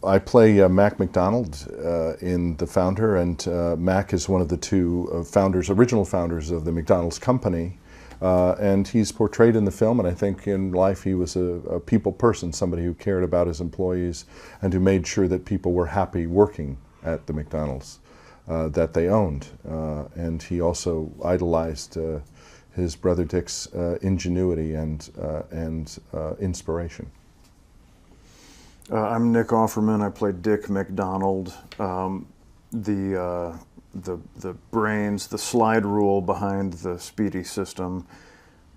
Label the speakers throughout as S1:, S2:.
S1: I play Mac McDonald in The Founder, and Mac is one of the two original founders of the McDonald's company. And he's portrayed in the film, and I think in life he was a people person, somebody who cared about his employees and who made sure that people were happy working at the McDonald's that they owned. And he also idolized his brother Dick's ingenuity and inspiration.
S2: I'm Nick Offerman. I play Dick McDonald. The brains, the slide rule behind the Speedy system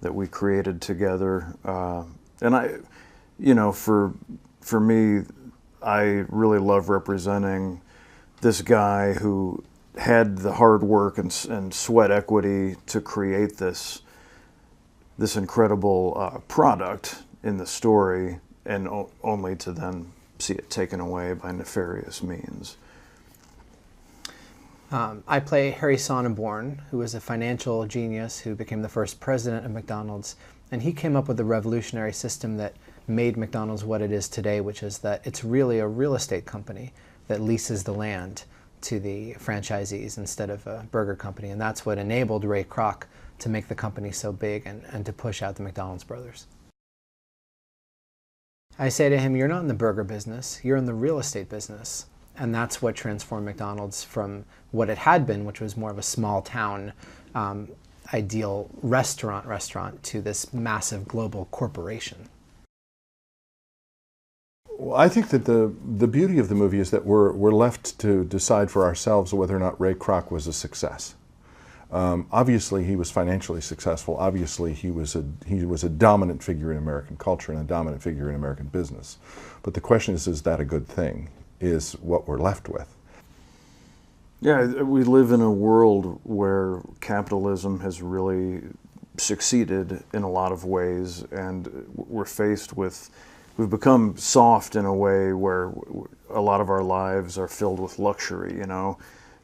S2: that we created together. And for me, I really love representing this guy who had the hard work and sweat equity to create this incredible product in the story, and only to then see it taken away by nefarious means.
S3: I play Harry Sonneborn, who was a financial genius who became the first president of McDonald's, and he came up with a revolutionary system that made McDonald's what it is today, which is that it's really a real estate company that leases the land to the franchisees instead of a burger company, and that's what enabled Ray Kroc to make the company so big and to push out the McDonald's brothers. I say to him, you're not in the burger business, you're in the real estate business. And that's what transformed McDonald's from what it had been, which was more of a small town, ideal restaurant, to this massive global corporation.
S1: Well, I think that the beauty of the movie is that we're left to decide for ourselves whether or not Ray Kroc was a success. Obviously, he was financially successful. Obviously, he was a dominant figure in American culture and a dominant figure in American business. But the question is that a good thing? Is what we're left with.
S2: Yeah, we live in a world where capitalism has really succeeded in a lot of ways, and we've become soft in a way where a lot of our lives are filled with luxury, you know.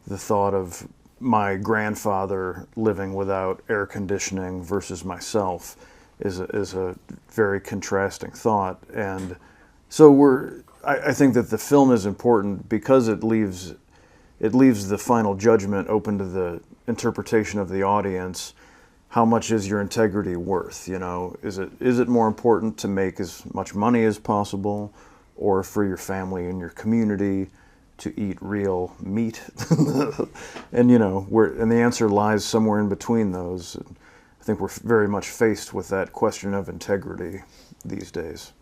S2: The thought of my grandfather living without air conditioning versus myself is a very contrasting thought. And so I think that the film is important because it leaves the final judgment open to the interpretation of the audience. How much is your integrity worth? You know, is it more important to make as much money as possible, or for your family and your community to eat real meat? And and the answer lies somewhere in between those. I think we're very much faced with that question of integrity these days.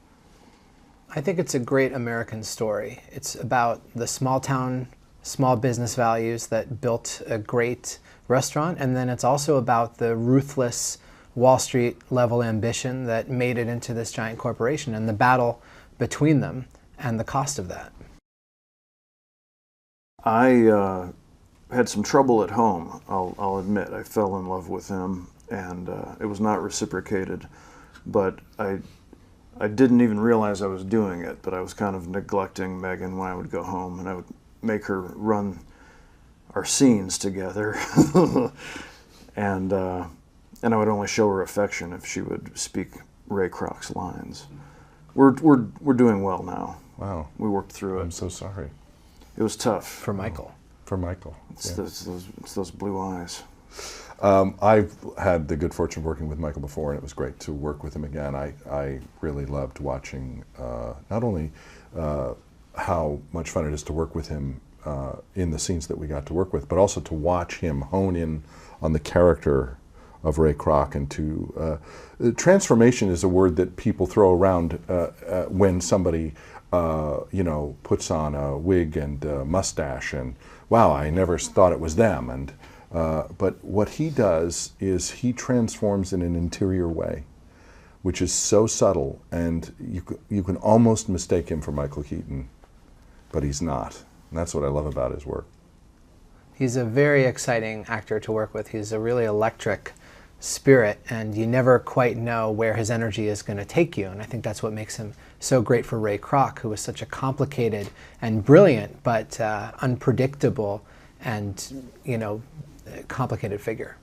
S3: I think it's a great American story. It's about the small town, small business values that built a great restaurant, and then it's also about the ruthless Wall Street level ambition that made it into this giant corporation, and the battle between them and the cost of that.
S2: I had some trouble at home, I'll admit. I fell in love with him, and it was not reciprocated, but I didn't even realize I was doing it, but I was kind of neglecting Megan when I would go home, and I would make her run our scenes together. and I would only show her affection if she would speak Ray Kroc's lines. We're doing well now.
S1: Wow.
S2: We worked through it.
S1: I'm so sorry.
S2: It was tough.
S3: For Michael.
S1: For Michael.
S2: It's those blue eyes.
S1: I've had the good fortune of working with Michael before, and it was great to work with him again. I really loved watching not only how much fun it is to work with him in the scenes that we got to work with, but also to watch him hone in on the character of Ray Kroc. And transformation is a word that people throw around when somebody puts on a wig and a mustache, and wow, I never thought it was them. And but what he does is he transforms in an interior way, which is so subtle, and you can almost mistake him for Michael Keaton, but he's not. And that's what I love about his work.
S3: He's a very exciting actor to work with. He's a really electric spirit, and you never quite know where his energy is going to take you. And I think that's what makes him so great for Ray Kroc, who was such a complicated and brilliant, but unpredictable and, complicated figure.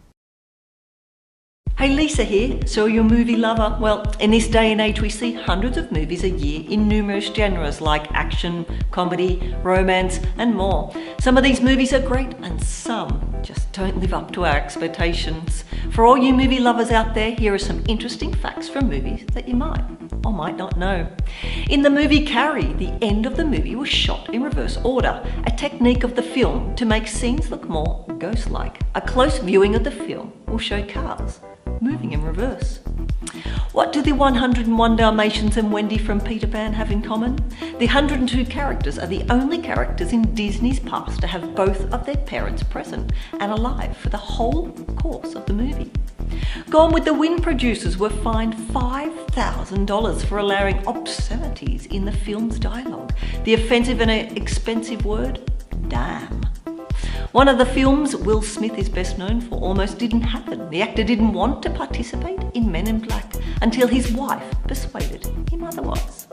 S4: Hey, Lisa here, so you're a movie lover. Well, in this day and age we see hundreds of movies a year in numerous genres like action, comedy, romance and more. Some of these movies are great and some just don't live up to our expectations. For all you movie lovers out there, here are some interesting facts from movies that you might or might not know. In the movie Carrie, the end of the movie was shot in reverse order, a technique of the film to make scenes look more ghost-like. A close viewing of the film will show cars moving in reverse. What do the 101 Dalmatians and Wendy from Peter Pan have in common? The 102 characters are the only characters in Disney's past to have both of their parents present and alive for the whole course of the movie. Gone with the Wind producers were fined $5,000 for allowing obscenities in the film's dialogue. The offensive and expensive word, damn. One of the films Will Smith is best known for almost didn't happen. The actor didn't want to participate in Men in Black until his wife persuaded him otherwise.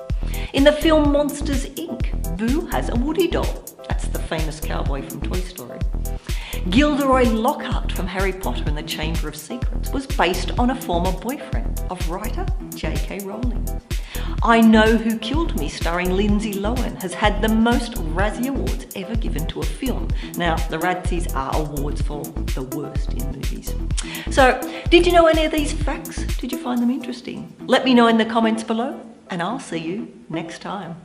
S4: In the film Monsters Inc., Boo has a Woody doll. That's the famous cowboy from Toy Story. Gilderoy Lockhart from Harry Potter and the Chamber of Secrets was based on a former boyfriend of writer J.K. Rowling. I Know Who Killed Me, starring Lindsay Lohan, has had the most Razzie Awards ever given to a film. Now, the Razzies are awards for the worst in movies. So, did you know any of these facts? Did you find them interesting? Let me know in the comments below, and I'll see you next time.